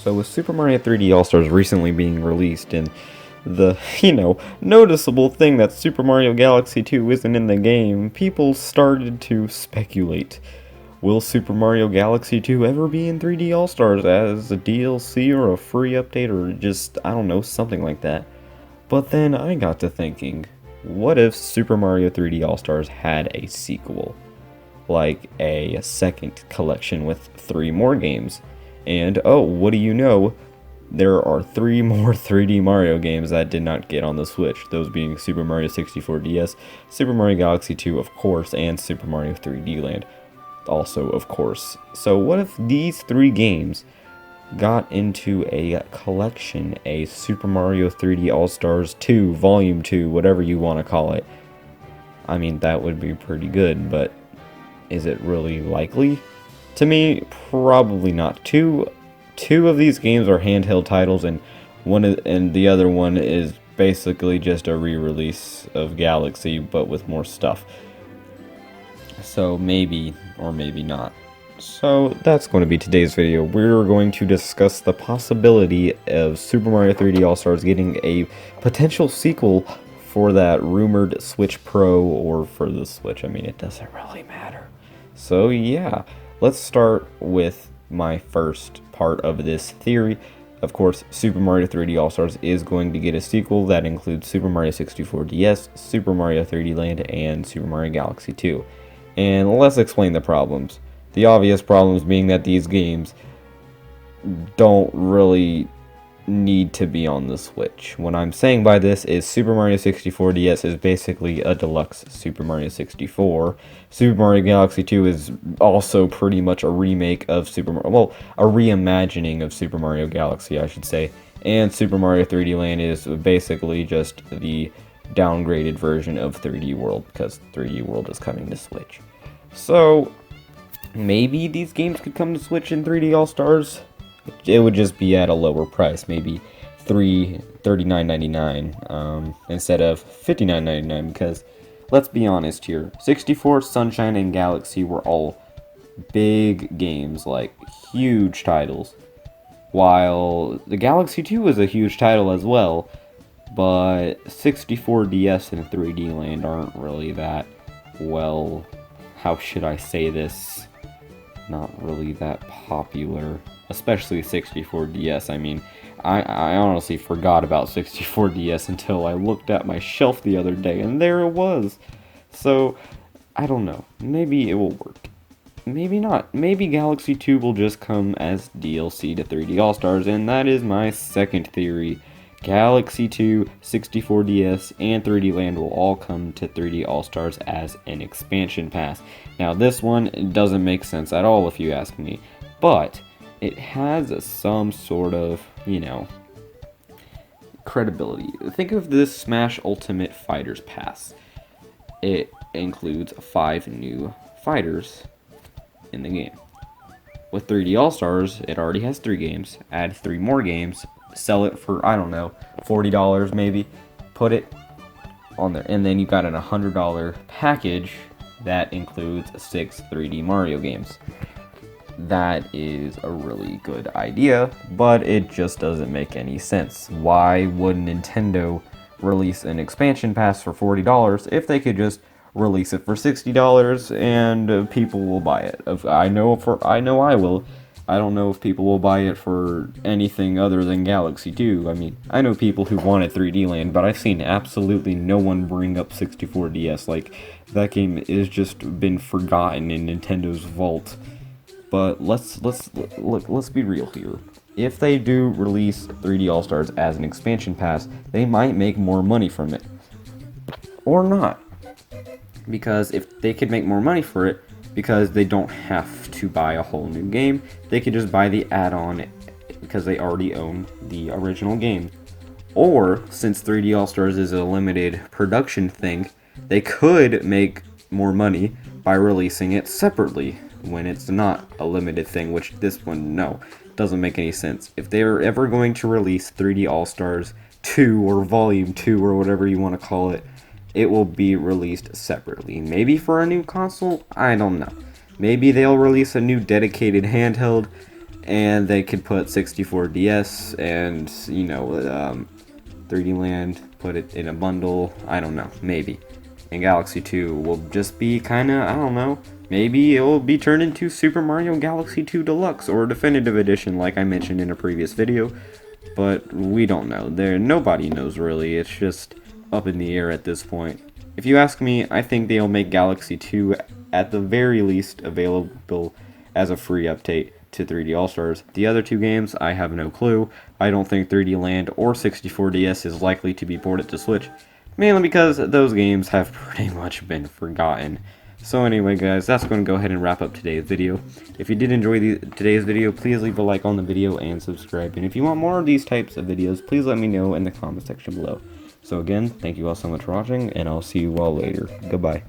So with Super Mario 3D All-Stars recently being released and the, noticeable thing that Super Mario Galaxy 2 isn't in the game, people started to speculate. Will Super Mario Galaxy 2 ever be in 3D All-Stars as a DLC or a free update or just, I don't know, something like that? But then I got to thinking, what if Super Mario 3D All-Stars had a sequel? Like a second collection with 3 more games? And oh, what do you know? There are 3 more 3D Mario games that did not get on the Switch. Those being Super Mario 64 DS, Super Mario Galaxy 2 of course, and Super Mario 3D Land also of course. So what if these 3 games got into a collection, a Super Mario 3D All-Stars 2, Volume 2, whatever you want to call it? I mean, that would be pretty good, but is it really likely? To me, probably not. Two of these games are handheld titles, and the other one is basically just a re-release of Galaxy, but with more stuff. So maybe, or maybe not. So that's going to be today's video. We're going to discuss the possibility of Super Mario 3D All-Stars getting a potential sequel for that rumored Switch Pro, or for the Switch. I mean, it doesn't really matter. So yeah, let's start with my first part of this theory. Of course, Super Mario 3D All-Stars is going to get a sequel that includes Super Mario 64 DS, Super Mario 3D Land, and Super Mario Galaxy 2. And let's explain the problems. The obvious problems being that these games don't really need to be on the Switch. What I'm saying by this is Super Mario 64 DS is basically a deluxe Super Mario 64. Super Mario Galaxy 2 is also pretty much a remake of Super Mario, well, a reimagining of Super Mario Galaxy, I should say. And Super Mario 3D Land is basically just the downgraded version of 3D World, because 3D World is coming to Switch. So maybe these games could come to Switch in 3D All-Stars. It would just be at a lower price, maybe $39.99 instead of $59.99, because let's be honest here, 64, Sunshine, and Galaxy were all big games, like huge titles, while the Galaxy 2 was a huge title as well, but 64 DS and 3D Land aren't really that, well, how should I say this, not really that popular. Especially 64 DS. I mean, I honestly forgot about 64 DS until I looked at my shelf the other day, and there it was. So, I don't know. Maybe it will work. Maybe not. Maybe Galaxy 2 will just come as DLC to 3D All-Stars, and that is my second theory. Galaxy 2, 64 DS, and 3D Land will all come to 3D All-Stars as an expansion pass. Now, this one doesn't make sense at all if you ask me, but it has some sort of, credibility. Think of this Smash Ultimate Fighters Pass. It includes 5 new fighters in the game. With 3D All-Stars, it already has 3 games. Add 3 more games, sell it for, I don't know, $40 maybe. Put it on there, and then you got an $100 package that includes 6 3D Mario games. That is a really good idea, but it just doesn't make any sense. Why would Nintendo release an expansion pass for $40 if they could just release it for $60 and people will buy it? I know I will. I don't know if people will buy it for anything other than Galaxy 2. I mean, I know people who wanted 3D Land, but I've seen absolutely no one bring up 64 DS. Like, that game is just been forgotten in Nintendo's vault. But let's be real here. If they do release 3D All-Stars as an expansion pass, they might make more money from it. Or not. Because if they could make more money for it, because they don't have to buy a whole new game, they could just buy the add-on because they already own the original game. Or, since 3D All-Stars is a limited production thing, they could make more money by releasing it separately when it's not a limited thing, which this one, no, doesn't make any sense. If they're ever going to release 3D All-Stars 2 or Volume 2 or whatever you want to call it, it will be released separately. Maybe for a new console? I don't know. Maybe they'll release a new dedicated handheld. and they could put 64DS and 3D Land, put it in a bundle. I don't know, maybe. And Galaxy 2 will just be kinda, I don't know, maybe it will be turned into Super Mario Galaxy 2 Deluxe or Definitive Edition like I mentioned in a previous video, but we don't know. Nobody knows really, it's just up in the air at this point. If you ask me, I think they'll make Galaxy 2 at the very least available as a free update to 3D All-Stars. The other two games, I have no clue. I don't think 3D Land or 64DS is likely to be ported to Switch, mainly because those games have pretty much been forgotten. So anyway guys, that's going to go ahead and wrap up today's video. If you did enjoy today's video, please leave a like on the video and subscribe. And if you want more of these types of videos, please let me know in the comment section below. So again, thank you all so much for watching, and I'll see you all later. Goodbye.